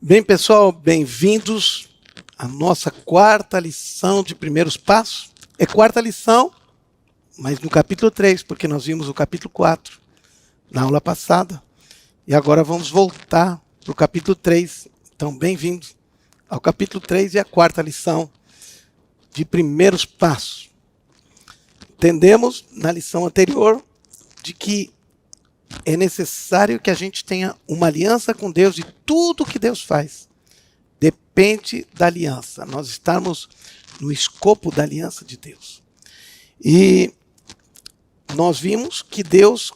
Bem, pessoal, bem-vindos à nossa quarta lição de primeiros passos. É quarta lição, mas no capítulo 3, porque nós vimos o capítulo 4 na aula passada. E agora vamos voltar para o capítulo 3. Então, bem-vindos ao capítulo 3 e a quarta lição de primeiros passos. Entendemos na lição anterior de que é necessário que a gente tenha uma aliança com Deus e tudo que Deus faz depende da aliança. Nós estamos no escopo da aliança de Deus. E nós vimos que Deus,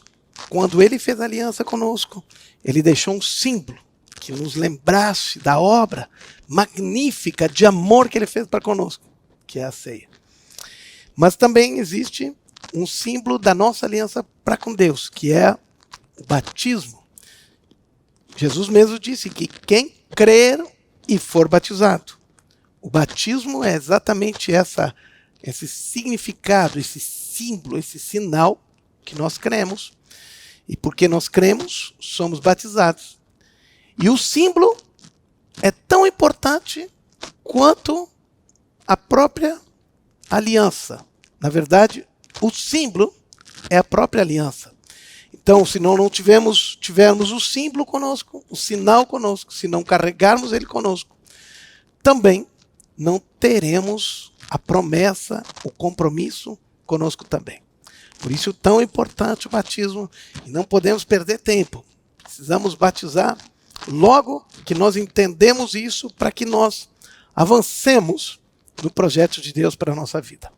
quando Ele fez aliança conosco, Ele deixou um símbolo que nos lembrasse da obra magnífica de amor que Ele fez para conosco, que é a ceia. Mas também existe um símbolo da nossa aliança para com Deus, que é o batismo. Jesus mesmo disse que quem crer e for batizado. O batismo é exatamente esse significado, esse símbolo, esse sinal que nós cremos. E porque nós cremos, somos batizados. E o símbolo é tão importante quanto a própria aliança. Na verdade, o símbolo é a própria aliança. Então, se não tivermos o símbolo conosco, o sinal conosco, se não carregarmos ele conosco, também não teremos a promessa, o compromisso conosco também. Por isso é tão importante o batismo e não podemos perder tempo. Precisamos batizar logo que nós entendemos isso para que nós avancemos no projeto de Deus para a nossa vida.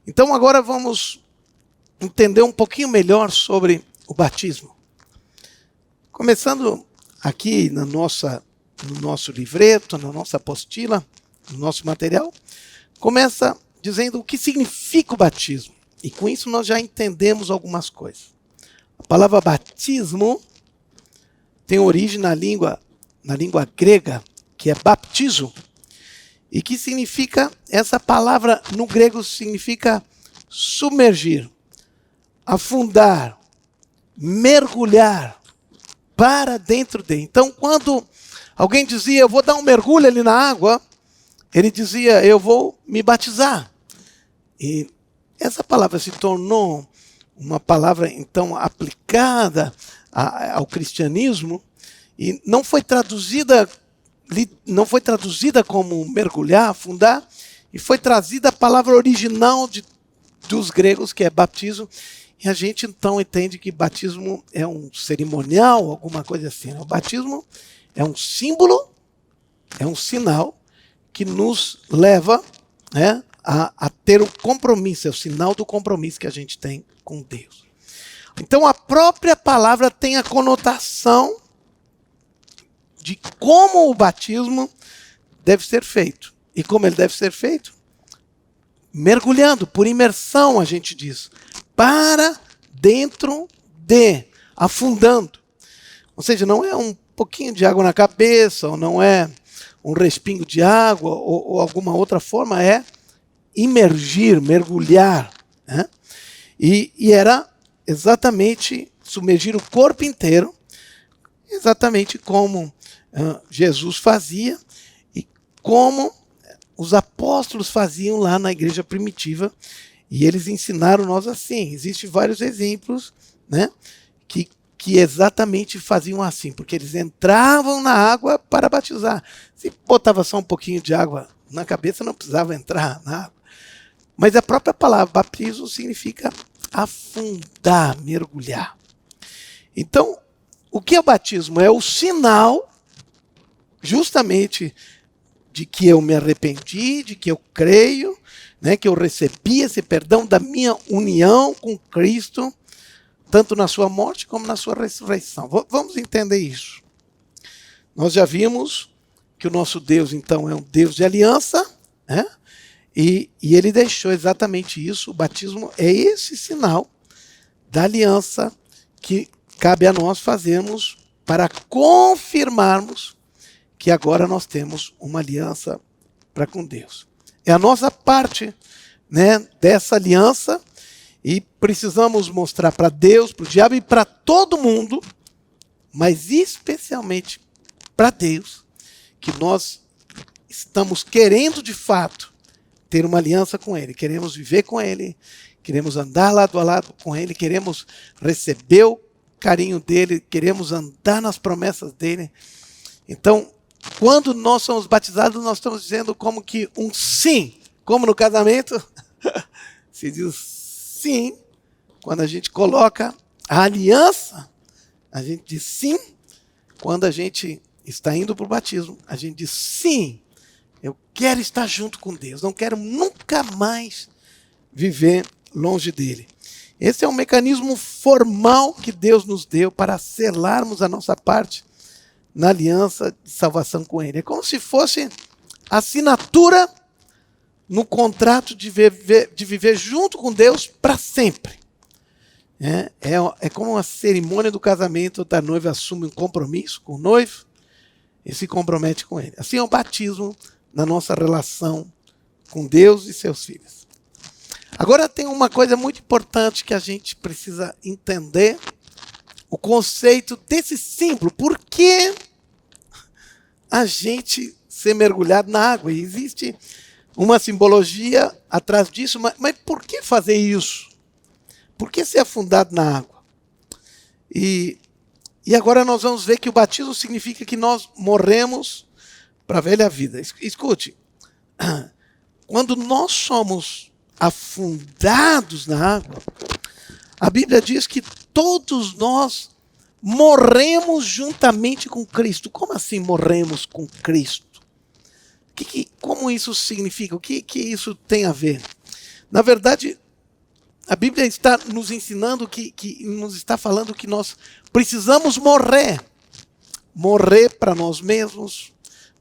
Então agora vamos entender um pouquinho melhor sobre o batismo. Começando aqui no nosso livreto, na nossa apostila, no nosso material, começa dizendo o que significa o batismo. E com isso nós já entendemos algumas coisas. A palavra batismo tem origem na língua grega, que é baptizo. E que significa, essa palavra no grego significa submergir, afundar, mergulhar para dentro de. Então, quando alguém dizia, eu vou dar um mergulho ali na água, ele dizia, eu vou me batizar. E essa palavra se tornou uma palavra, então, aplicada ao cristianismo e não foi traduzida como mergulhar, afundar, e foi trazida a palavra original dos gregos, que é batismo. E a gente então entende que batismo é um cerimonial, alguma coisa assim. O batismo é um símbolo, é um sinal que nos leva, né, a ter o compromisso, é o sinal do compromisso que a gente tem com Deus. Então a própria palavra tem a conotação de como o batismo deve ser feito. E como ele deve ser feito? Mergulhando, por imersão, a gente diz. Para dentro de, afundando. Ou seja, não é um pouquinho de água na cabeça, ou não é um respingo de água, ou alguma outra forma, é imergir, mergulhar. Né? E era exatamente submergir o corpo inteiro, exatamente como Jesus fazia e como os apóstolos faziam lá na igreja primitiva. E eles ensinaram nós assim. Existem vários exemplos, né, que exatamente faziam assim, porque eles entravam na água para batizar. Se botava só um pouquinho de água na cabeça, não precisava entrar na água. Mas a própria palavra batismo significa afundar, mergulhar. Então, o que é o batismo? É o sinal justamente de que eu me arrependi, de que eu creio, né, que eu recebi esse perdão da minha união com Cristo, tanto na sua morte como na sua ressurreição. Vamos entender isso. Nós já vimos que o nosso Deus, então, é um Deus de aliança, né? E ele deixou exatamente isso. O batismo é esse sinal da aliança que cabe a nós fazermos para confirmarmos que agora nós temos uma aliança para com Deus. É a nossa parte, né, dessa aliança e precisamos mostrar para Deus, para o diabo e para todo mundo, mas especialmente para Deus, que nós estamos querendo de fato ter uma aliança com Ele, queremos viver com Ele, queremos andar lado a lado com Ele, queremos receber o carinho dEle, queremos andar nas promessas dEle. Então, quando nós somos batizados, nós estamos dizendo como que um sim, como no casamento, se diz sim, quando a gente coloca a aliança, a gente diz sim. Quando a gente está indo para o batismo, a gente diz sim, eu quero estar junto com Deus, não quero nunca mais viver longe dele. Esse é um mecanismo formal que Deus nos deu para selarmos a nossa parte na aliança de salvação com Ele. É como se fosse assinatura no contrato de viver junto com Deus para sempre. É como uma cerimônia do casamento, da noiva assume um compromisso com o noivo e se compromete com ele. Assim é o batismo na nossa relação com Deus e seus filhos. Agora tem uma coisa muito importante que a gente precisa entender, o conceito desse símbolo. Por que a gente ser mergulhado na água? E existe uma simbologia atrás disso, mas por que fazer isso? Por que ser afundado na água? E agora nós vamos ver que o batismo significa que nós morremos para a velha vida. Escute, quando nós somos afundados na água, a Bíblia diz que todos nós morremos juntamente com Cristo. Como assim morremos com Cristo? Como isso significa? O que isso tem a ver? Na verdade, a Bíblia está nos ensinando, que nos está falando que nós precisamos morrer. Morrer para nós mesmos,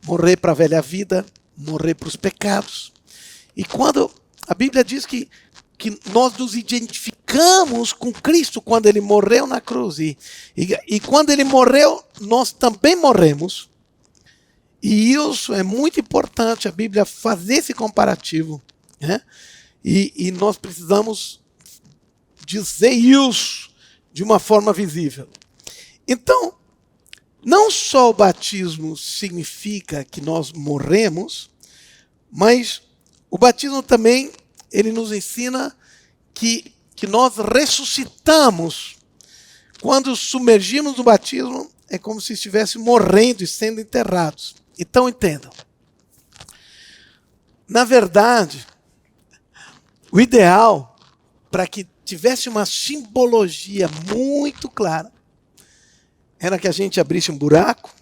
morrer para a velha vida, morrer para os pecados. E quando a Bíblia diz que nós nos identificamos com Cristo quando Ele morreu na cruz. E quando Ele morreu, nós também morremos. E isso é muito importante, a Bíblia fazer esse comparativo. Né? E nós precisamos dizer isso de uma forma visível. Então, não só o batismo significa que nós morremos, mas o batismo também, ele nos ensina que nós ressuscitamos. Quando submergimos no batismo, é como se estivéssemos morrendo e sendo enterrados. Então entendam. Na verdade, o ideal, para que tivesse uma simbologia muito clara, era que a gente abrisse um buraco,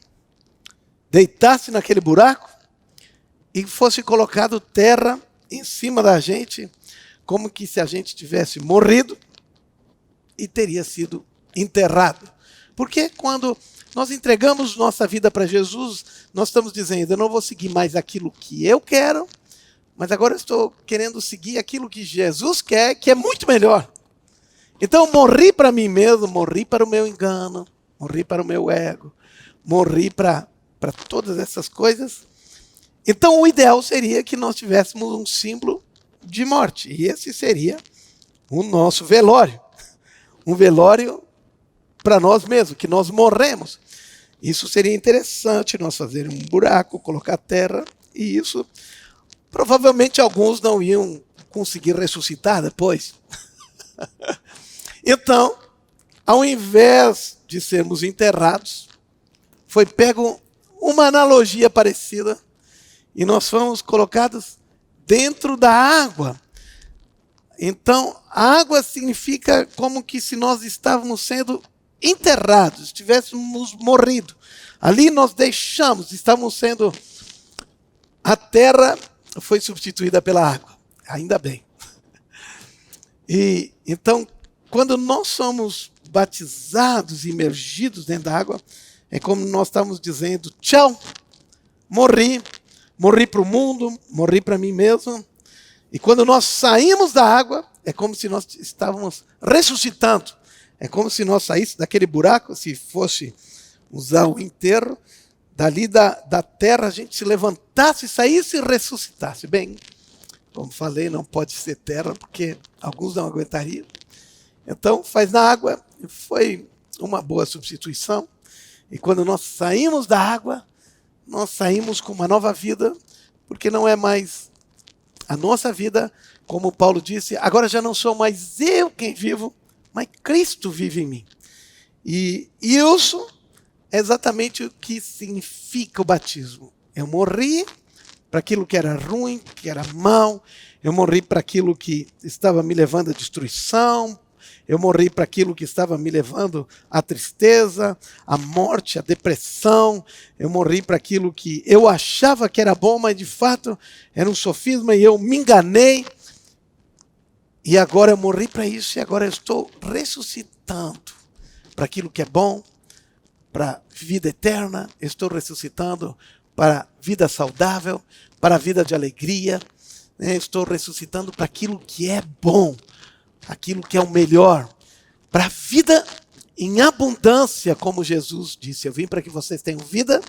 deitasse naquele buraco e fosse colocado terra em cima da gente, como que se a gente tivesse morrido e teria sido enterrado. Porque quando nós entregamos nossa vida para Jesus, nós estamos dizendo, eu não vou seguir mais aquilo que eu quero, mas agora eu estou querendo seguir aquilo que Jesus quer, que é muito melhor. Então eu morri para mim mesmo, morri para o meu engano, morri para o meu ego, morri para todas essas coisas. Então o ideal seria que nós tivéssemos um símbolo de morte. E esse seria o nosso velório. Um velório para nós mesmos, que nós morremos. Isso seria interessante, nós fazermos um buraco, colocar terra, e isso provavelmente alguns não iam conseguir ressuscitar depois. Então, ao invés de sermos enterrados, foi pego uma analogia parecida e nós fomos colocados dentro da água. Então, a água significa como que se nós estávamos sendo enterrados, tivéssemos morrido. Ali nós deixamos, estávamos sendo... A terra foi substituída pela água. Ainda bem. E então, quando nós somos batizados e imergidos dentro da água, é como nós estamos dizendo, tchau, morri para o mundo, morri para mim mesmo. E quando nós saímos da água, é como se nós estávamos ressuscitando. É como se nós saíssemos daquele buraco, se fosse usar o enterro, dali da terra a gente se levantasse, saísse e ressuscitasse. Bem, como falei, não pode ser terra, porque alguns não aguentariam. Então, faz na água, foi uma boa substituição. E quando nós saímos da água, nós saímos com uma nova vida, porque não é mais a nossa vida, como Paulo disse, agora já não sou mais eu quem vivo, mas Cristo vive em mim. E isso é exatamente o que significa o batismo. Eu morri para aquilo que era ruim, que era mal, eu morri para aquilo que estava me levando à destruição, eu morri para aquilo que estava me levando à tristeza, à morte, à depressão, eu morri para aquilo que eu achava que era bom, mas de fato era um sofisma e eu me enganei. E agora eu morri para isso e agora eu estou ressuscitando para aquilo que é bom, para a vida eterna, eu estou ressuscitando para a vida saudável, para a vida de alegria, né? Estou ressuscitando para aquilo que é bom, aquilo que é o melhor, para a vida em abundância, como Jesus disse. Eu vim para que vocês tenham vida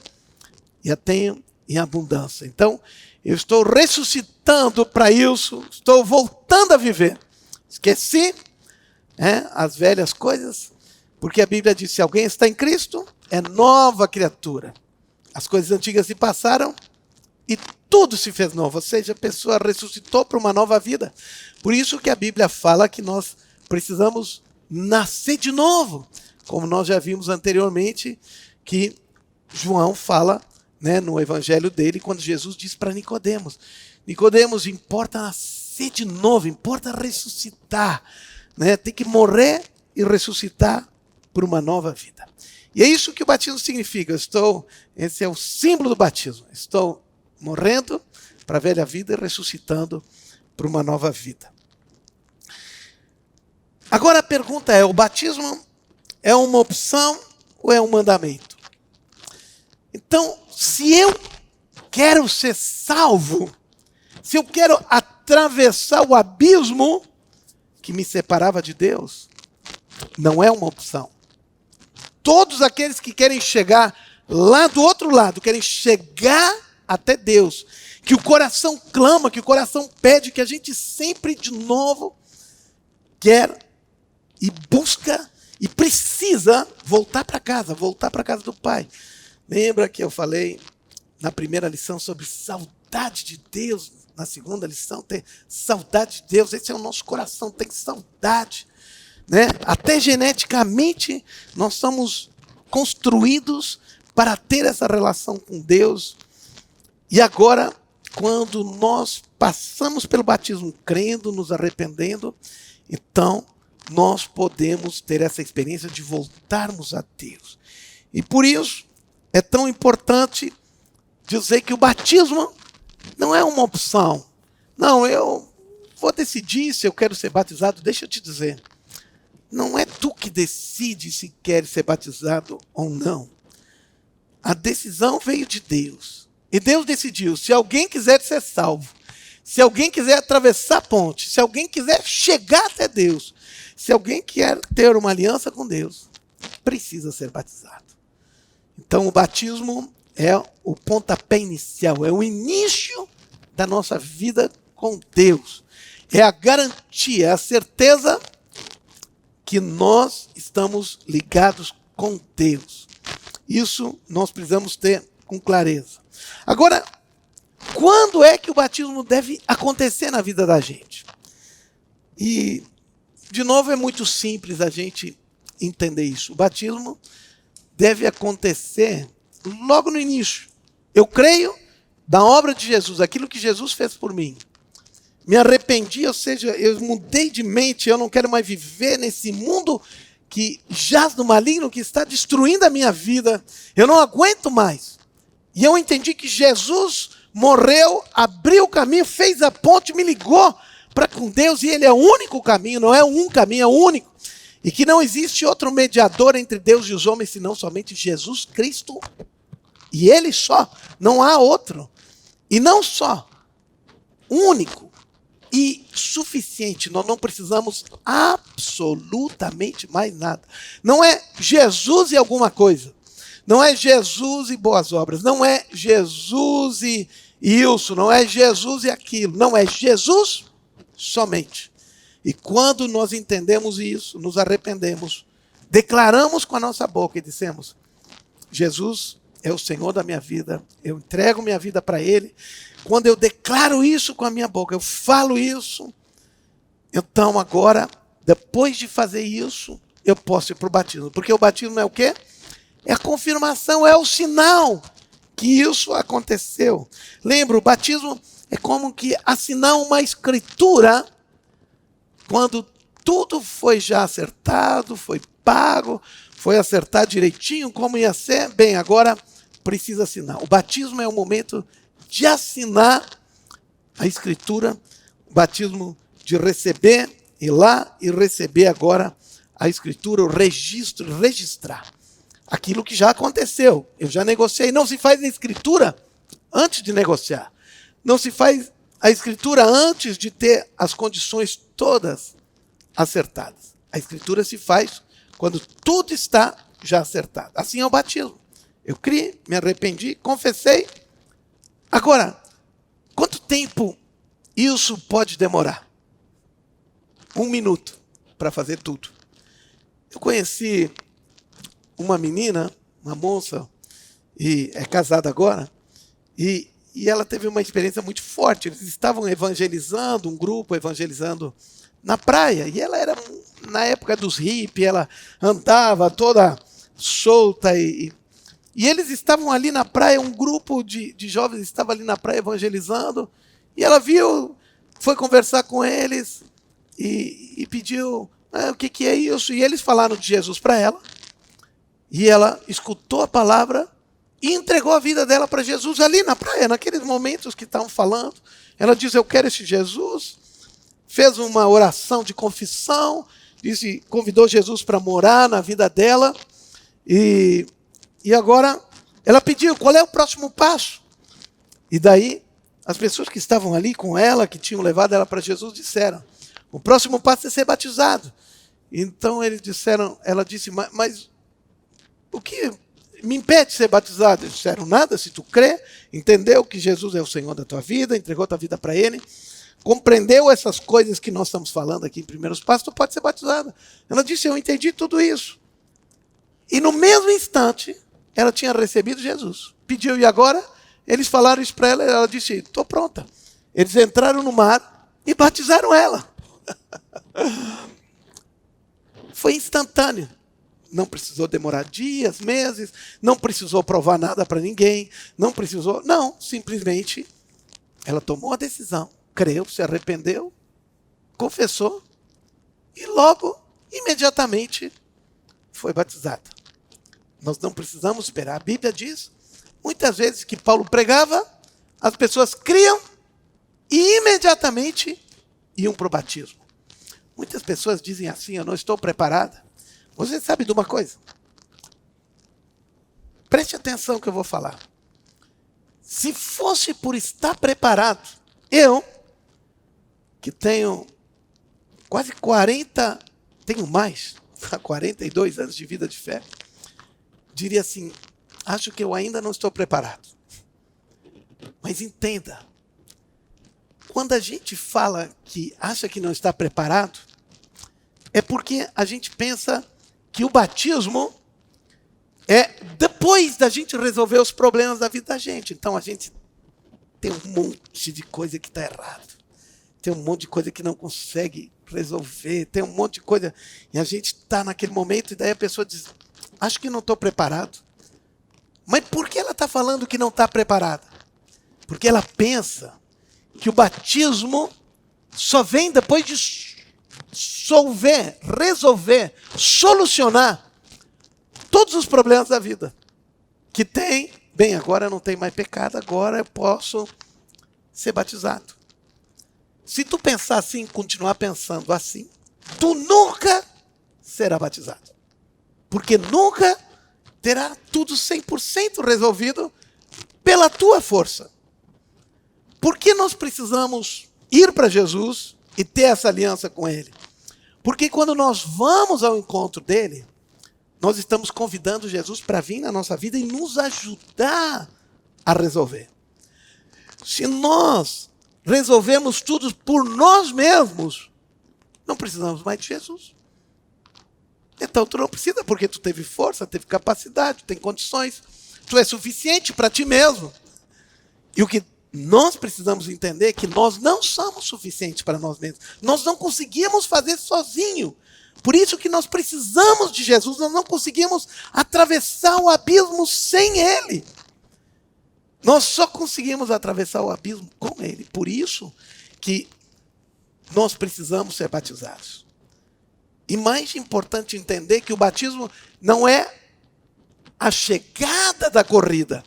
e a tenham em abundância. Então, eu estou ressuscitando para isso, estou voltando a viver. Esqueci as velhas coisas, porque a Bíblia diz: se alguém está em Cristo, é nova criatura. As coisas antigas se passaram e tudo se fez novo. Ou seja, a pessoa ressuscitou para uma nova vida. Por isso que a Bíblia fala que nós precisamos nascer de novo. Como nós já vimos anteriormente, que João fala, né, no evangelho dele, quando Jesus diz para Nicodemos: Nicodemos, importa nascer de novo, importa ressuscitar, né? Tem que morrer e ressuscitar por uma nova vida. E é isso que o batismo significa. Esse é o símbolo do batismo. Estou morrendo para a velha vida e ressuscitando para uma nova vida. Agora a pergunta é: o batismo é uma opção ou é um mandamento? Então, se eu quero ser salvo, se eu quero atravessar o abismo que me separava de Deus, não é uma opção. Todos aqueles que querem chegar lá do outro lado, querem chegar até Deus, que o coração clama, que o coração pede, que a gente sempre de novo quer e busca e precisa voltar para casa do Pai. Lembra que eu falei na primeira lição sobre saudade de Deus? Na segunda lição, ter saudade de Deus. Esse é o nosso coração, tem saudade, né? Até geneticamente nós somos construídos para ter essa relação com Deus. E agora, quando nós passamos pelo batismo crendo, nos arrependendo, então nós podemos ter essa experiência de voltarmos a Deus. E por isso é tão importante dizer que o batismo não é uma opção. Não, eu vou decidir se eu quero ser batizado. Deixa eu te dizer, não é tu que decide se quer ser batizado ou não. A decisão veio de Deus. E Deus decidiu: se alguém quiser ser salvo, se alguém quiser atravessar a ponte, se alguém quiser chegar até Deus, se alguém quer ter uma aliança com Deus, precisa ser batizado. Então o batismo é o pontapé inicial, é o início da nossa vida com Deus. É a garantia, é a certeza que nós estamos ligados com Deus. Isso nós precisamos ter com clareza. Agora, quando é que o batismo deve acontecer na vida da gente? E, de novo, é muito simples a gente entender isso. O batismo deve acontecer logo no início. Eu creio da obra de Jesus, aquilo que Jesus fez por mim. Me arrependi, ou seja, eu mudei de mente, eu não quero mais viver nesse mundo que jaz no maligno, que está destruindo a minha vida. Eu não aguento mais. E eu entendi que Jesus morreu, abriu o caminho, fez a ponte, me ligou para com Deus, e Ele é o único caminho, não é um caminho, é o único. E que não existe outro mediador entre Deus e os homens, senão somente Jesus Cristo. E Ele só, não há outro. E não só, único e suficiente. Nós não precisamos absolutamente mais nada. Não é Jesus e alguma coisa. Não é Jesus e boas obras. Não é Jesus e isso. Não é Jesus e aquilo. Não, é Jesus somente. E quando nós entendemos isso, nos arrependemos, declaramos com a nossa boca e dissemos: Jesus é o Senhor da minha vida, eu entrego minha vida para Ele, quando eu declaro isso com a minha boca, eu falo isso, então agora, depois de fazer isso, eu posso ir para o batismo. Porque o batismo é o quê? É a confirmação, é o sinal que isso aconteceu. Lembra, o batismo é como que assinar uma escritura quando tudo foi já acertado, foi pago, foi acertado direitinho como ia ser. Bem, agora precisa assinar. O batismo é o momento de assinar a escritura, o batismo de receber, ir lá e receber agora a escritura, o registro, registrar aquilo que já aconteceu. Eu já negociei. Não se faz a escritura antes de negociar. Não se faz a escritura antes de ter as condições todas acertadas. A escritura se faz quando tudo está já acertado. Assim é o batismo. Eu criei, me arrependi, confessei. Agora, quanto tempo isso pode demorar? 1 minuto para fazer tudo. Eu conheci uma menina, uma moça, e é casada agora, e ela teve uma experiência muito forte. Eles estavam evangelizando, um grupo evangelizando na praia, e ela era, na época dos hippies, ela andava toda solta, e eles estavam ali na praia, um grupo de jovens estava ali na praia evangelizando, e ela viu, foi conversar com eles, e pediu, o que é isso? E eles falaram de Jesus para ela, e ela escutou a palavra e entregou a vida dela para Jesus ali na praia, naqueles momentos que estavam falando. Ela disse, eu quero esse Jesus. Fez uma oração de confissão, disse, convidou Jesus para morar na vida dela. E agora ela pediu, qual é o próximo passo? E daí, as pessoas que estavam ali com ela, que tinham levado ela para Jesus, disseram, o próximo passo é ser batizado. Então eles disseram, ela disse, mas o que me impede de ser batizado? Eles disseram, nada, se tu crê, entendeu que Jesus é o Senhor da tua vida, entregou tua vida para Ele, compreendeu essas coisas que nós estamos falando aqui em primeiros passos, tu pode ser batizada. Ela disse, eu entendi tudo isso. E no mesmo instante, ela tinha recebido Jesus. Pediu, e agora? Eles falaram isso para ela, ela disse, estou pronta. Eles entraram no mar e batizaram ela. Foi instantâneo. Não precisou demorar dias, meses, não precisou provar nada para ninguém, não, simplesmente ela tomou a decisão, creu, se arrependeu, confessou e logo, imediatamente, foi batizada. Nós não precisamos esperar. A Bíblia diz, muitas vezes que Paulo pregava, as pessoas criam e imediatamente iam para o batismo. Muitas pessoas dizem assim, eu não estou preparada. Você sabe de uma coisa? Preste atenção no que eu vou falar. Se fosse por estar preparado, eu, que tenho quase 40, tenho mais, 42 anos de vida de fé, diria assim, acho que eu ainda não estou preparado. Mas entenda, quando a gente fala que acha que não está preparado, é porque a gente pensa que o batismo é depois da gente resolver os problemas da vida da gente. Então a gente tem um monte de coisa que está errado. Tem um monte de coisa que não consegue resolver. Tem um monte de coisa. E a gente está naquele momento e daí a pessoa diz, acho que não estou preparado. Mas por que ela está falando que não está preparada? Porque ela pensa que o batismo só vem depois de resolver, solucionar todos os problemas da vida. Que tem, bem, agora eu não tenho mais pecado, agora eu posso ser batizado. Se tu pensar assim, continuar pensando assim, tu nunca será batizado. Porque nunca terá tudo 100% resolvido pela tua força. Por que nós precisamos ir para Jesus e ter essa aliança com Ele? Porque quando nós vamos ao encontro dEle, nós estamos convidando Jesus para vir na nossa vida e nos ajudar a resolver. Se nós resolvemos tudo por nós mesmos, não precisamos mais de Jesus. Então tu não precisa, porque tu teve força, teve capacidade, tem condições. Tu és suficiente para ti mesmo. E o que nós precisamos entender é que nós não somos suficientes para nós mesmos. Nós não conseguimos fazer sozinho. Por isso que nós precisamos de Jesus. Nós não conseguimos atravessar o abismo sem Ele. Nós só conseguimos atravessar o abismo com Ele. Por isso que nós precisamos ser batizados. E mais importante entender que o batismo não é a chegada da corrida.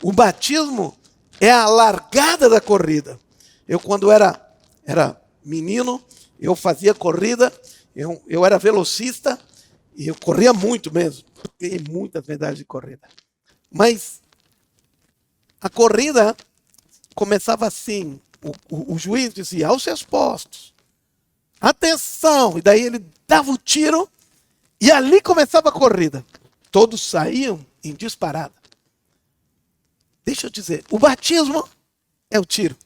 O batismo é a largada da corrida. Eu, quando era menino, eu fazia corrida, eu era velocista, e eu corria muito mesmo. Ganhei muitas medalhas de corrida. Mas a corrida começava assim, o juiz dizia, aos seus postos, atenção, e daí ele dava o tiro, e ali começava a corrida. Todos saíam em disparada. Deixa eu dizer, o batismo é o tiro.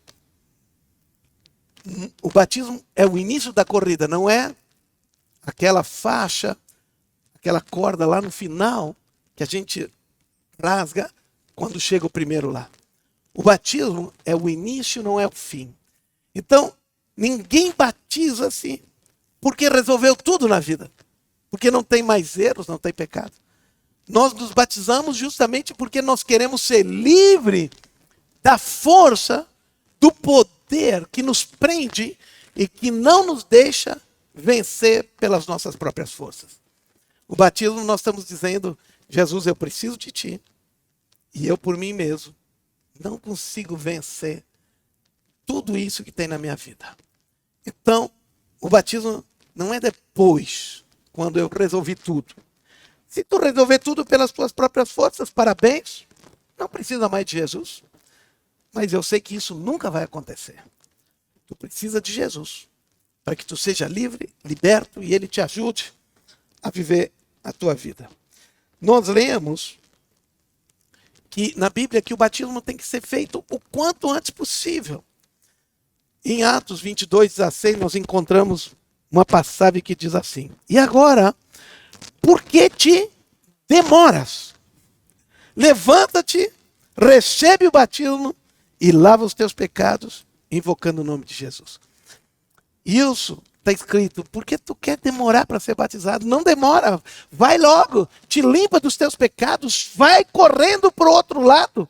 O batismo é o início da corrida, não é aquela faixa, aquela corda lá no final, que a gente rasga quando chega o primeiro lá. O batismo é o início, não é o fim. Então, ninguém batiza assim, porque resolveu tudo na vida. Porque não tem mais erros, não tem pecado. Nós nos batizamos justamente porque nós queremos ser livres da força, do poder que nos prende e que não nos deixa vencer pelas nossas próprias forças. O batismo nós estamos dizendo, Jesus, eu preciso de ti e eu por mim mesmo não consigo vencer tudo isso que tem na minha vida. Então, o batismo não é depois, quando eu resolvi tudo. Se tu resolver tudo pelas tuas próprias forças, parabéns, não precisa mais de Jesus. Mas eu sei que isso nunca vai acontecer. Tu precisa de Jesus, para que tu seja livre, liberto e Ele te ajude a viver a tua vida. Nós lemos que na Bíblia que o batismo tem que ser feito o quanto antes possível. Em Atos 22:16 nós encontramos uma passagem que diz assim, e agora, por que te demoras? Levanta-te, recebe o batismo e lava os teus pecados, invocando o nome de Jesus. Isso está escrito, porque tu quer demorar para ser batizado? Não demora, vai logo, te limpa dos teus pecados, vai correndo para o outro lado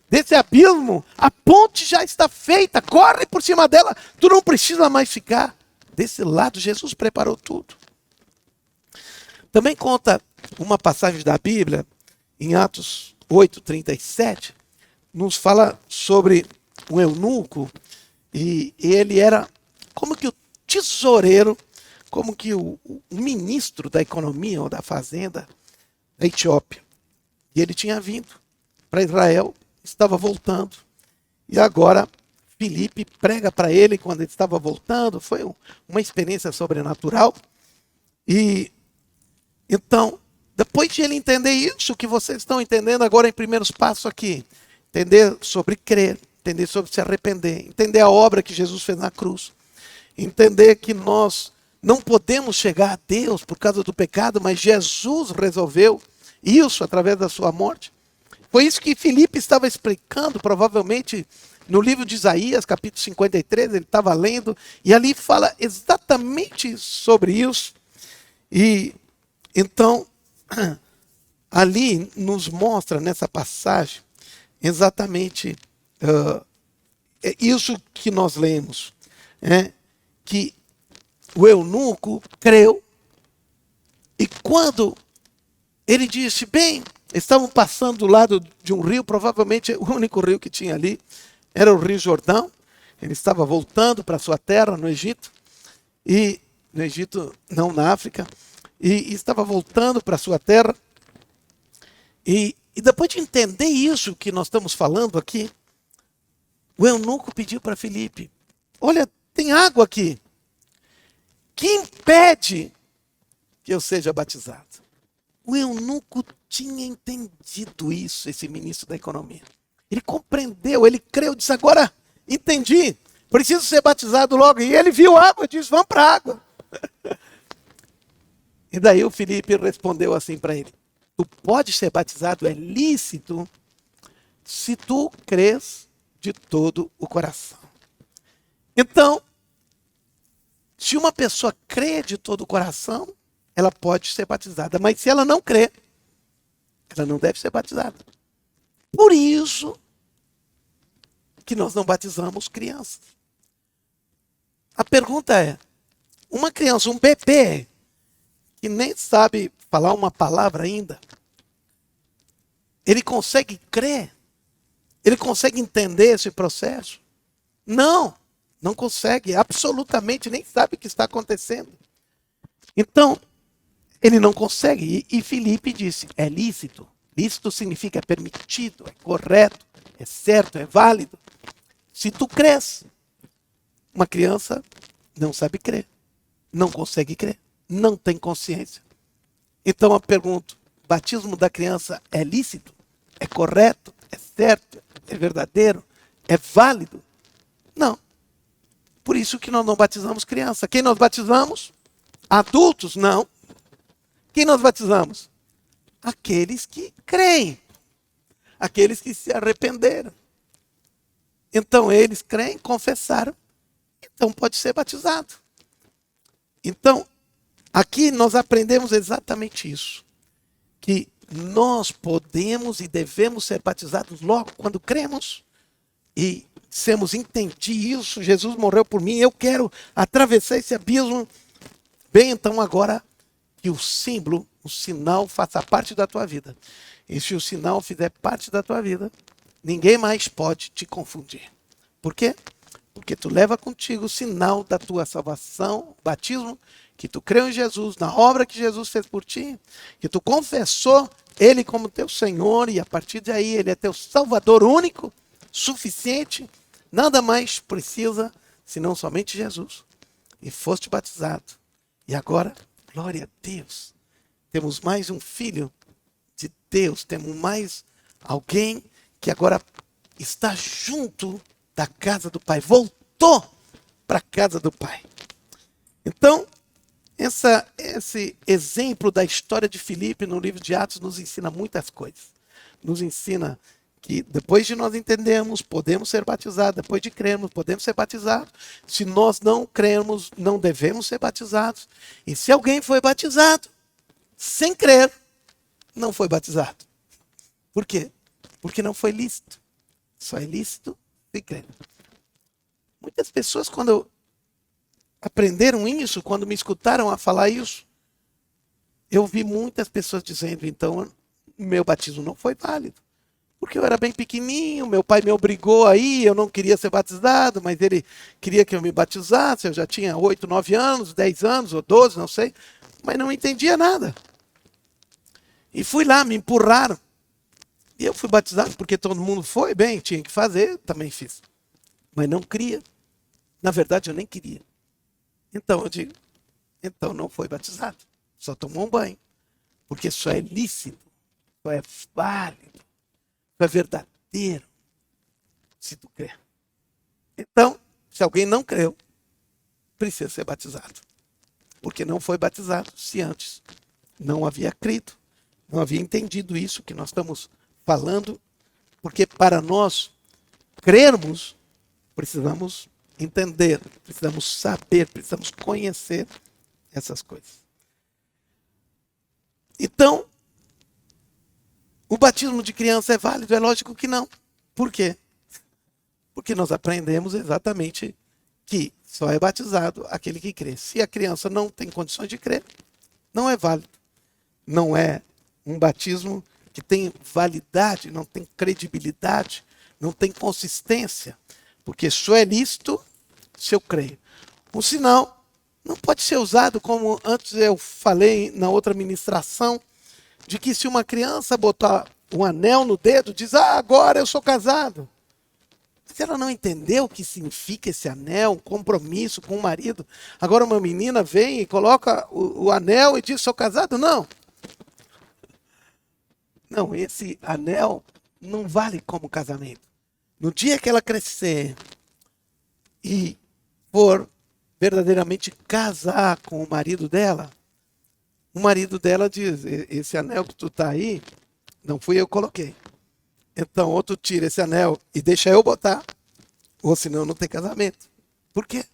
desse abismo, a ponte já está feita, corre por cima dela, tu não precisa mais ficar desse lado, Jesus preparou tudo. Também conta uma passagem da Bíblia, em Atos 8:37, nos fala sobre um eunuco, e ele era como que o tesoureiro, como que o ministro da economia ou da fazenda da Etiópia. E ele tinha vindo para Israel, estava voltando. E agora Filipe prega para ele quando ele estava voltando, foi uma experiência sobrenatural. E então, depois de ele entender isso que vocês estão entendendo agora em primeiros passos aqui, entender sobre crer, entender sobre se arrepender, entender a obra que Jesus fez na cruz, entender que nós não podemos chegar a Deus por causa do pecado, mas Jesus resolveu isso através da sua morte. Foi isso que Filipe estava explicando, provavelmente no livro de Isaías, capítulo 53, ele estava lendo, e ali fala exatamente sobre isso. E então, ali nos mostra nessa passagem exatamente isso que nós lemos, que o eunuco creu, e quando ele disse, bem, estavam passando do lado de um rio, provavelmente o único rio que tinha ali era o Rio Jordão, ele estava voltando para sua terra no Egito, e no Egito, não, na África, e estava voltando para sua terra, e depois de entender isso que nós estamos falando aqui, o eunuco pediu para Filipe, olha, tem água aqui, que impede que eu seja batizado? O eunuco tinha entendido isso, esse ministro da economia. Ele compreendeu, ele creu, disse, agora entendi, preciso ser batizado logo. E ele viu água e disse, vamos para a água. E daí o Filipe respondeu assim para ele, tu pode ser batizado, é lícito, se tu crês de todo o coração. Então, se uma pessoa crê de todo o coração, ela pode ser batizada. Mas se ela não crê, ela não deve ser batizada. Por isso que nós não batizamos crianças. A pergunta é, uma criança, um bebê, que nem sabe falar uma palavra ainda, ele consegue crer? Ele consegue entender esse processo? Não, não consegue, absolutamente nem sabe o que está acontecendo. Então, ele não consegue. E Filipe disse, é lícito. Lícito significa é permitido, é correto, é certo, é válido. Se tu crês, uma criança não sabe crer, não consegue crer, não tem consciência. Então eu pergunto, batismo da criança é lícito? É correto? É certo? É verdadeiro? É válido? Não. Por isso que nós não batizamos criança. Quem nós batizamos? Adultos? Não. Quem nós batizamos? Aqueles que creem. Aqueles que se arrependeram. Então eles creem, confessaram. Então pode ser batizado. Então, aqui nós aprendemos exatamente isso. Que nós podemos e devemos ser batizados logo quando cremos. E dissemos, entendi isso, Jesus morreu por mim, eu quero atravessar esse abismo. Bem, então agora que o símbolo, o sinal faça parte da tua vida. E se o sinal fizer parte da tua vida, ninguém mais pode te confundir. Por quê? Porque tu leva contigo o sinal da tua salvação, batismo, que tu creu em Jesus, na obra que Jesus fez por ti, que tu confessou Ele como teu Senhor e a partir daí Ele é teu Salvador único, suficiente, nada mais precisa senão somente Jesus. E foste batizado. E agora, glória a Deus, temos mais um filho de Deus, temos mais alguém que agora está junto da casa do Pai, voltou para a casa do Pai. Então, esse exemplo da história de Filipe no livro de Atos nos ensina muitas coisas. Nos ensina que depois de nós entendermos, podemos ser batizados, depois de crermos, podemos ser batizados. Se nós não crermos, não devemos ser batizados. E se alguém foi batizado sem crer, não foi batizado. Por quê? Porque não foi lícito. Só é lícito se crer. Muitas pessoas, quando aprenderam isso, quando me escutaram a falar isso, eu vi muitas pessoas dizendo, então, meu batismo não foi válido. Porque eu era bem pequenininho, meu pai me obrigou aí, eu não queria ser batizado, mas ele queria que eu me batizasse, eu já tinha 8, 9 anos, 10 anos ou 12, não sei, mas não entendia nada. E fui lá, me empurraram. E eu fui batizado porque todo mundo foi, bem, tinha que fazer, também fiz. Mas não queria. Na verdade, eu nem queria. Então eu digo, então não foi batizado. Só tomou um banho. Porque só é lícito, só é válido, só é verdadeiro, se tu crer. Então, se alguém não creu, precisa ser batizado. Porque não foi batizado se antes não havia crido, não havia entendido isso que nós estamos falando, porque para nós crermos, precisamos entender, precisamos saber, precisamos conhecer essas coisas. Então, o batismo de criança é válido? É lógico que não. Por quê? Porque nós aprendemos exatamente que só é batizado aquele que crê. Se a criança não tem condições de crer, não é válido. Não é um batismo que tem validade, não tem credibilidade, não tem consistência. Porque só é lícito se eu creio. O sinal não pode ser usado como antes eu falei na outra ministração, de que se uma criança botar um anel no dedo, diz, agora eu sou casado. Mas ela não entendeu o que significa esse anel, um compromisso com o marido. Agora uma menina vem e coloca o anel e diz, sou casado? Não. Não, esse anel não vale como casamento. No dia que ela crescer e for verdadeiramente casar com o marido dela, o marido dela diz, esse anel que tu tá aí, não fui eu que coloquei. Então, ou tu tira esse anel e deixa eu botar, ou senão não tem casamento. Por quê?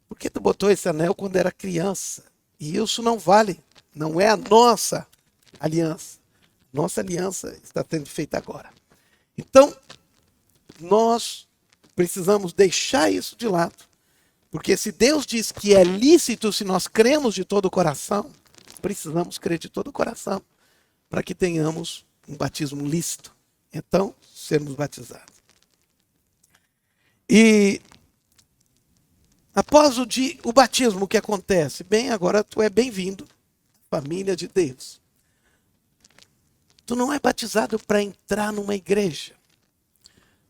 Porque tu botou esse anel quando era criança. E isso não vale. Não é a nossa aliança. Nossa aliança está sendo feita agora. Então, nós precisamos deixar isso de lado. Porque se Deus diz que é lícito se nós cremos de todo o coração, precisamos crer de todo o coração para que tenhamos um batismo lícito. Então, sermos batizados. E após o batismo, o que acontece? Bem, agora tu é bem-vindo, família de Deus. Tu não é batizado para entrar numa igreja.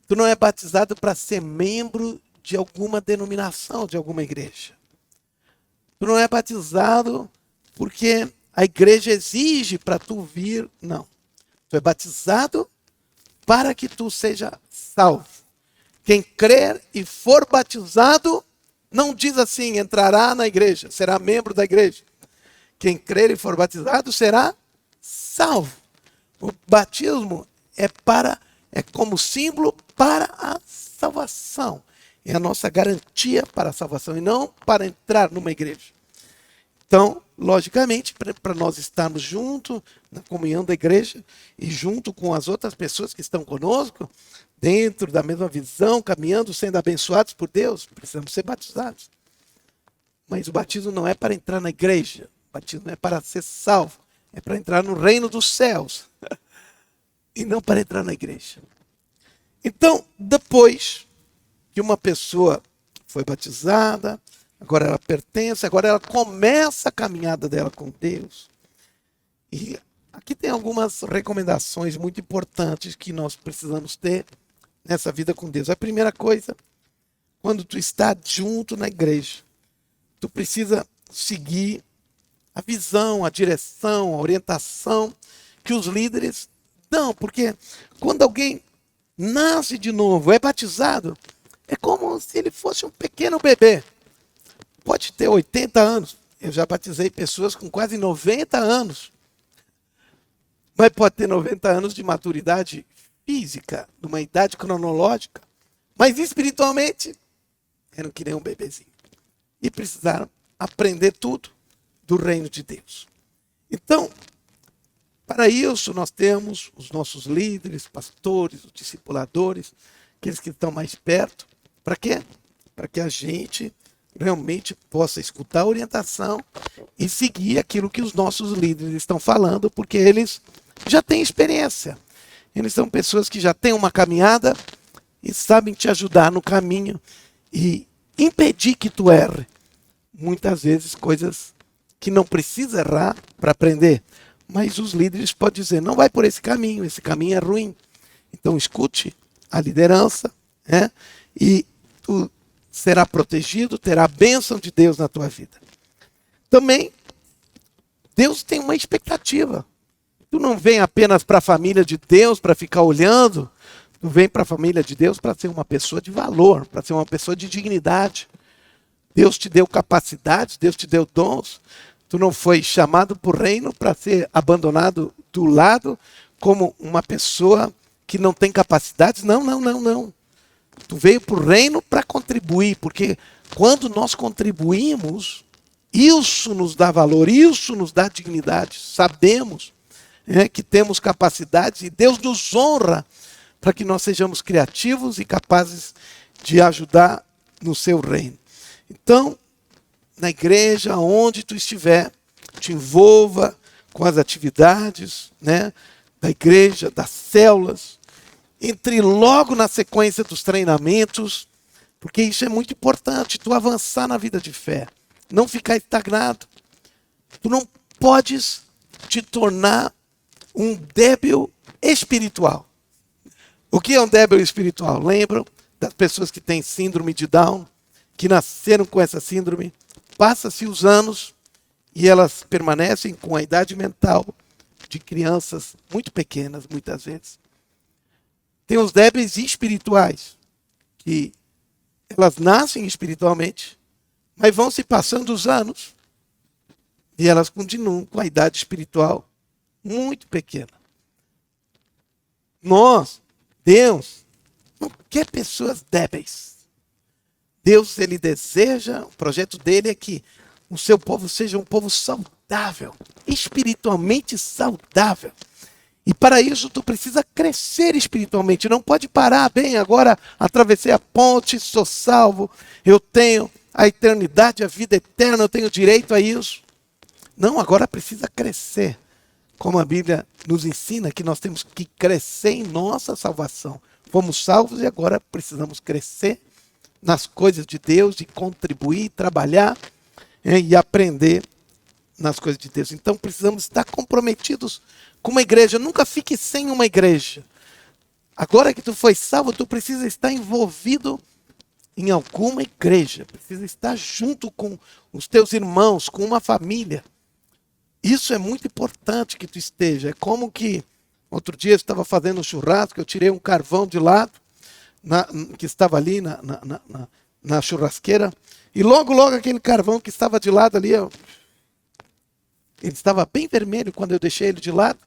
Tu não é batizado para ser membro de alguma denominação, de alguma igreja. Tu não é batizado porque a igreja exige para tu vir, não. Tu é batizado para que tu seja salvo. Quem crer e for batizado, não diz assim, entrará na igreja, será membro da igreja. Quem crer e for batizado será salvo. O batismo é como símbolo para a salvação. É a nossa garantia para a salvação e não para entrar numa igreja. Então, logicamente, para nós estarmos junto na comunhão da igreja e junto com as outras pessoas que estão conosco, dentro da mesma visão, caminhando, sendo abençoados por Deus, precisamos ser batizados. Mas o batismo não é para entrar na igreja. O batismo é para ser salvo. É para entrar no reino dos céus. E não para entrar na igreja. Então, depois que uma pessoa foi batizada, agora ela pertence, agora ela começa a caminhada dela com Deus. E aqui tem algumas recomendações muito importantes que nós precisamos ter nessa vida com Deus. A primeira coisa, quando tu está junto na igreja, tu precisa seguir a visão, a direção, a orientação que os líderes dão. Porque quando alguém nasce de novo, é batizado, é como se ele fosse um pequeno bebê. Pode ter 80 anos. Eu já batizei pessoas com quase 90 anos. Mas pode ter 90 anos de maturidade física, de uma idade cronológica. Mas espiritualmente, eram que nem um bebezinho. E precisaram aprender tudo do reino de Deus. Então, para isso nós temos os nossos líderes, pastores, os discipuladores, aqueles que estão mais perto. Para quê? Para que a gente realmente possa escutar a orientação e seguir aquilo que os nossos líderes estão falando, porque eles já têm experiência. Eles são pessoas que já têm uma caminhada e sabem te ajudar no caminho e impedir que tu erre. Muitas vezes coisas que não precisa errar para aprender. Mas os líderes podem dizer, não vai por esse caminho é ruim. Então escute a liderança, né? E tu será protegido, terá a bênção de Deus na tua vida. Também, Deus tem uma expectativa. Tu não vem apenas para a família de Deus para ficar olhando, tu vem para a família de Deus para ser uma pessoa de valor, para ser uma pessoa de dignidade. Deus te deu capacidades, Deus te deu dons. Tu não foi chamado para o reino para ser abandonado do lado como uma pessoa que não tem capacidades. Não. Tu veio para o reino para contribuir, porque quando nós contribuímos, isso nos dá valor, isso nos dá dignidade. Sabemos que temos capacidades e Deus nos honra para que nós sejamos criativos e capazes de ajudar no seu reino. Então, na igreja, onde tu estiver, te envolva com as atividades, né, da igreja, das células. Entre logo na sequência dos treinamentos, porque isso é muito importante, tu avançar na vida de fé, não ficar estagnado. Tu não podes te tornar um débil espiritual. O que é um débil espiritual? Lembram das pessoas que têm síndrome de Down, que nasceram com essa síndrome? Passa-se os anos e elas permanecem com a idade mental de crianças muito pequenas, muitas vezes. Tem os débeis espirituais, que elas nascem espiritualmente, mas vão se passando os anos E elas continuam com a idade espiritual muito pequena. Deus, não quer pessoas débeis. Deus, ele deseja, o projeto dele é que o seu povo seja um povo saudável, espiritualmente saudável. E para isso tu precisa crescer espiritualmente, não pode parar, bem, agora atravessei a ponte, sou salvo, eu tenho a eternidade, a vida eterna, eu tenho direito a isso. Não, agora precisa crescer, como a Bíblia nos ensina que nós temos que crescer em nossa salvação. Fomos salvos e agora precisamos crescer nas coisas de Deus, de contribuir, trabalhar e aprender nas coisas de Deus. Então precisamos estar comprometidos com uma igreja. Nunca fique sem uma igreja. Agora que tu foi salvo, tu precisa estar envolvido em alguma igreja. Precisa estar junto com os teus irmãos, com uma família. Isso é muito importante que tu esteja. É como que outro dia eu estava fazendo um churrasco, eu tirei um carvão de lado, que estava ali na churrasqueira, e logo aquele carvão que estava de lado ali, ele estava bem vermelho quando eu deixei ele de lado.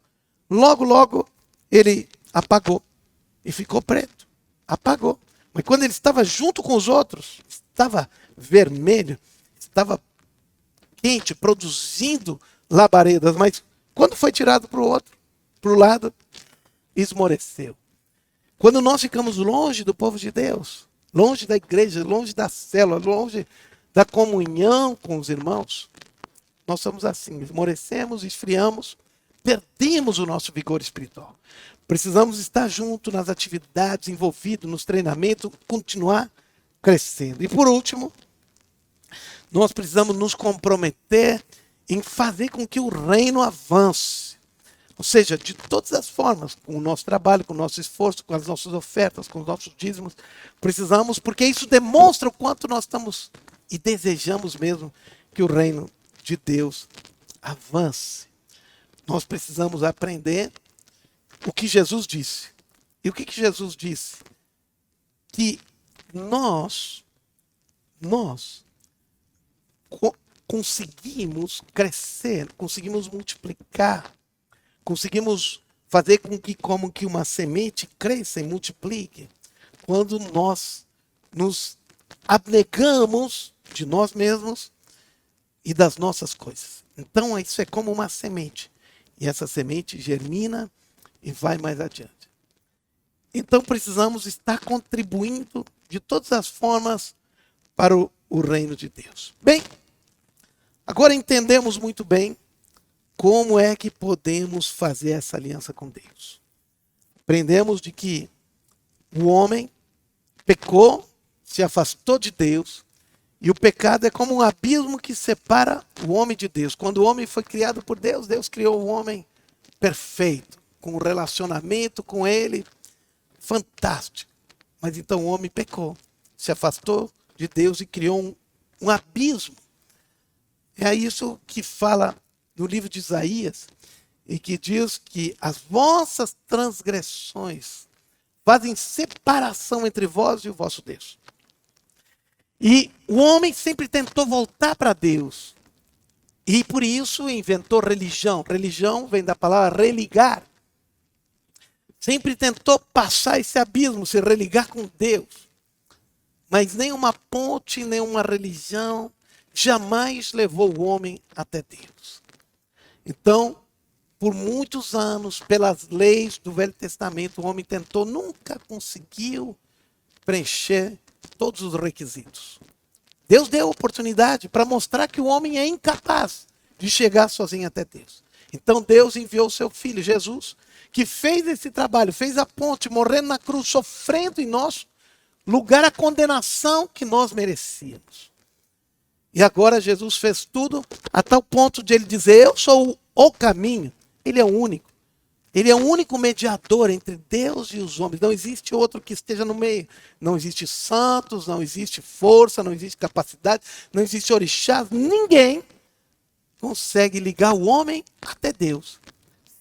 Logo ele apagou e ficou preto. Apagou. Mas quando ele estava junto com os outros, estava vermelho, estava quente, produzindo labaredas. Mas quando foi tirado para o lado, esmoreceu. Quando nós ficamos longe do povo de Deus, longe da igreja, longe da célula, longe da comunhão com os irmãos, nós somos assim, esmorecemos, esfriamos, perdemos o nosso vigor espiritual. Precisamos estar juntos nas atividades, envolvidos nos treinamentos, continuar crescendo. E por último, nós precisamos nos comprometer em fazer com que o reino avance. Ou seja, de todas as formas, com o nosso trabalho, com o nosso esforço, com as nossas ofertas, com os nossos dízimos, precisamos, porque isso demonstra o quanto nós estamos e desejamos mesmo que o reino de Deus avance. Nós precisamos aprender o que Jesus disse. E o que Jesus disse? Que nós conseguimos crescer, conseguimos multiplicar, conseguimos fazer com que como que uma semente cresça e multiplique quando nós nos abnegamos de nós mesmos e das nossas coisas. Então isso é como uma semente. E essa semente germina e vai mais adiante. Então precisamos estar contribuindo de todas as formas para o reino de Deus. Bem, agora entendemos muito bem como é que podemos fazer essa aliança com Deus. Aprendemos de que o homem pecou, se afastou de Deus, e o pecado é como um abismo que separa o homem de Deus. Quando o homem foi criado por Deus, Deus criou o homem perfeito, com um relacionamento com ele fantástico. Mas então o homem pecou, se afastou de Deus e criou um abismo. É isso que fala no livro de Isaías, e que diz que as vossas transgressões fazem separação entre vós e o vosso Deus. E o homem sempre tentou voltar para Deus. E por isso inventou religião. Religião vem da palavra religar. Sempre tentou passar esse abismo, se religar com Deus. Mas nenhuma ponte, nenhuma religião jamais levou o homem até Deus. Então, por muitos anos, pelas leis do Velho Testamento, o homem tentou, nunca conseguiu preencher todos os requisitos. Deus deu a oportunidade para mostrar que o homem é incapaz de chegar sozinho até Deus. Então Deus enviou o seu Filho, Jesus, que fez esse trabalho, fez a ponte, morrendo na cruz, sofrendo em nosso lugar a condenação que nós merecíamos. E agora Jesus fez tudo a tal ponto de ele dizer, eu sou o caminho. Ele é o único. Ele é o único mediador entre Deus e os homens. Não existe outro que esteja no meio. Não existe santos, não existe força, não existe capacidade, não existe orixás. Ninguém consegue ligar o homem até Deus,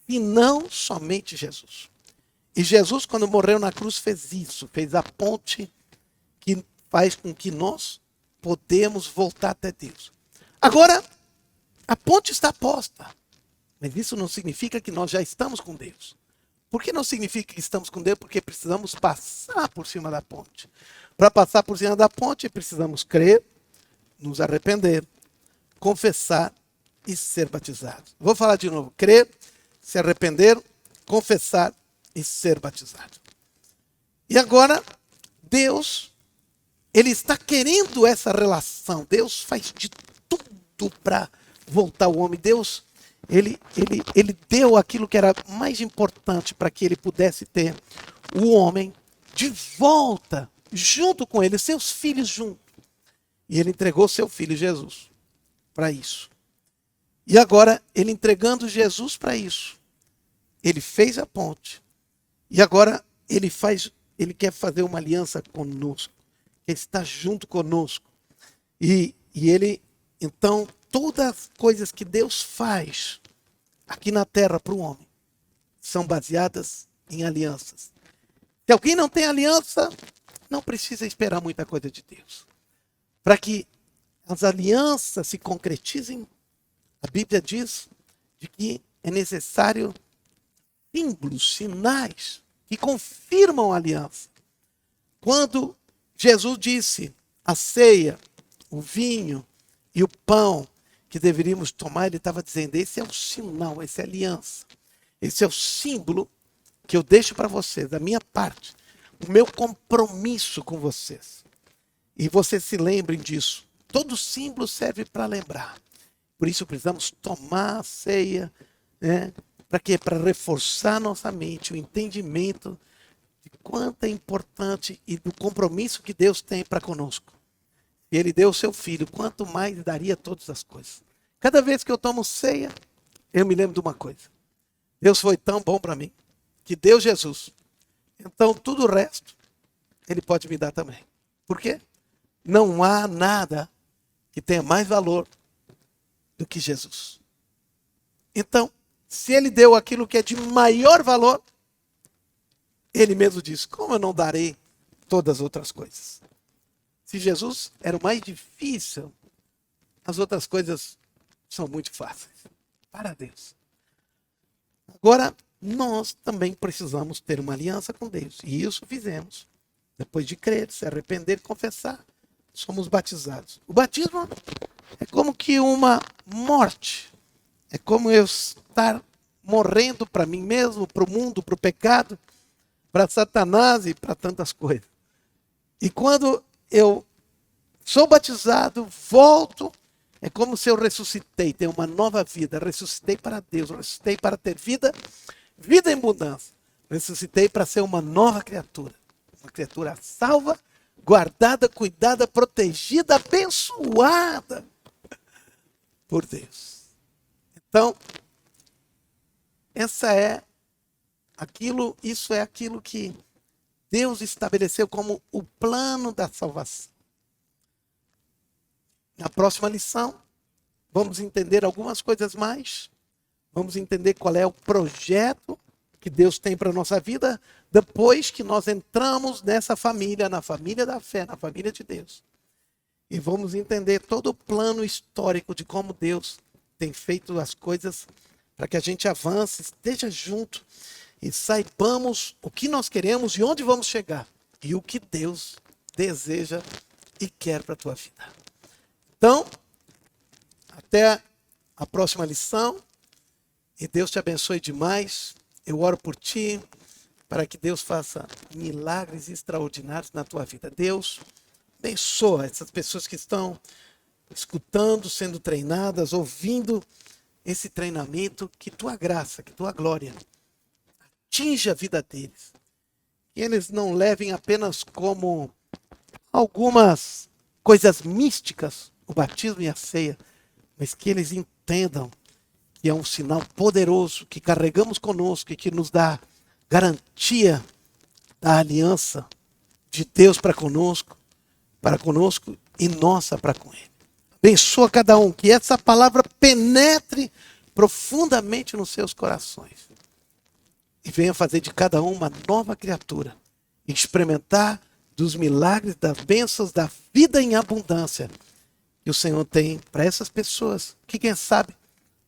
e não somente Jesus. E Jesus, quando morreu na cruz, fez isso. Fez a ponte que faz com que nós podemos voltar até Deus. Agora, A ponte está posta, mas isso não significa que nós já estamos com Deus. Por que não significa que estamos com Deus? Porque precisamos passar por cima da ponte. Para passar por cima da ponte, precisamos crer, nos arrepender, confessar e ser batizados. Vou falar de novo. Crer, se arrepender, confessar e ser batizado. E agora, Deus, Ele está querendo essa relação. Deus faz de tudo para voltar o homem. Deus, ele deu aquilo que era mais importante para que ele pudesse ter o homem de volta, junto com ele, seus filhos juntos. E ele entregou seu filho Jesus para isso. E agora, ele entregando Jesus para isso, ele fez a ponte. E agora, ele quer fazer uma aliança conosco. Ele está junto conosco. E ele, então, todas as coisas que Deus faz aqui na terra para o homem são baseadas em alianças. Se alguém não tem aliança, não precisa esperar muita coisa de Deus. Para que as alianças se concretizem, a Bíblia diz de que é necessário símbolos, sinais que confirmam a aliança. Quando Jesus disse a ceia, o vinho e o pão que deveríamos tomar, ele estava dizendo, esse é o sinal, essa é a aliança. Esse é o símbolo que eu deixo para vocês, da minha parte, o meu compromisso com vocês. E vocês se lembrem disso. Todo símbolo serve para lembrar. Por isso precisamos tomar a ceia, né? Para quê? Para reforçar nossa mente, o entendimento de quanto é importante e do compromisso que Deus tem para conosco. E Ele deu o seu Filho, quanto mais daria todas as coisas. Cada vez que eu tomo ceia, eu me lembro de uma coisa. Deus foi tão bom para mim, que deu Jesus. Então tudo o resto, Ele pode me dar também. Por quê? Não há nada que tenha mais valor do que Jesus. Então, se Ele deu aquilo que é de maior valor, Ele mesmo diz, como eu não darei todas as outras coisas? Se Jesus era o mais difícil, as outras coisas são muito fáceis. Para Deus. Agora, nós também precisamos ter uma aliança com Deus. E isso fizemos. Depois de crer, se arrepender, confessar, somos batizados. O batismo é como que uma morte. É como eu estar morrendo para mim mesmo, para o mundo, para o pecado, para Satanás e para tantas coisas. E quando eu sou batizado, volto, é como se eu ressuscitei, tenho uma nova vida. Ressuscitei para Deus, ressuscitei para ter vida, vida em abundância. Ressuscitei para ser uma nova criatura. Uma criatura salva, guardada, cuidada, protegida, abençoada por Deus. Então, isso é aquilo que Deus estabeleceu como o plano da salvação. Na próxima lição, vamos entender algumas coisas mais. Vamos entender qual é o projeto que Deus tem para a nossa vida depois que nós entramos nessa família, na família da fé, na família de Deus. E vamos entender todo o plano histórico de como Deus tem feito as coisas para que a gente avance, esteja junto e saibamos o que nós queremos e onde vamos chegar. E o que Deus deseja e quer para a tua vida. Então, até a próxima lição. E Deus te abençoe demais. Eu oro por ti, para que Deus faça milagres extraordinários na tua vida. Deus abençoa essas pessoas que estão escutando, sendo treinadas, ouvindo esse treinamento. Que tua graça, que tua glória atinja a vida deles. Que eles não levem apenas como algumas coisas místicas, o batismo e a ceia, mas que eles entendam que é um sinal poderoso que carregamos conosco e que nos dá garantia da aliança de Deus para conosco e nossa para com Ele. Abençoa cada um, que essa palavra penetre profundamente nos seus corações e venha fazer de cada um uma nova criatura, experimentar dos milagres, das bênçãos, da vida em abundância que o Senhor tem para essas pessoas que, quem sabe,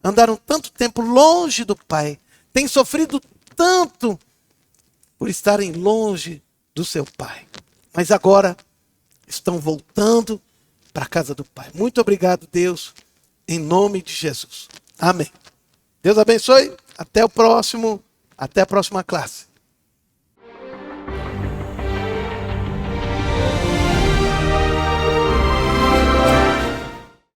andaram tanto tempo longe do Pai, têm sofrido tanto por estarem longe do seu Pai, mas agora estão voltando para a casa do Pai. Muito obrigado, Deus, em nome de Jesus. Amém. Deus abençoe. Até a próxima classe.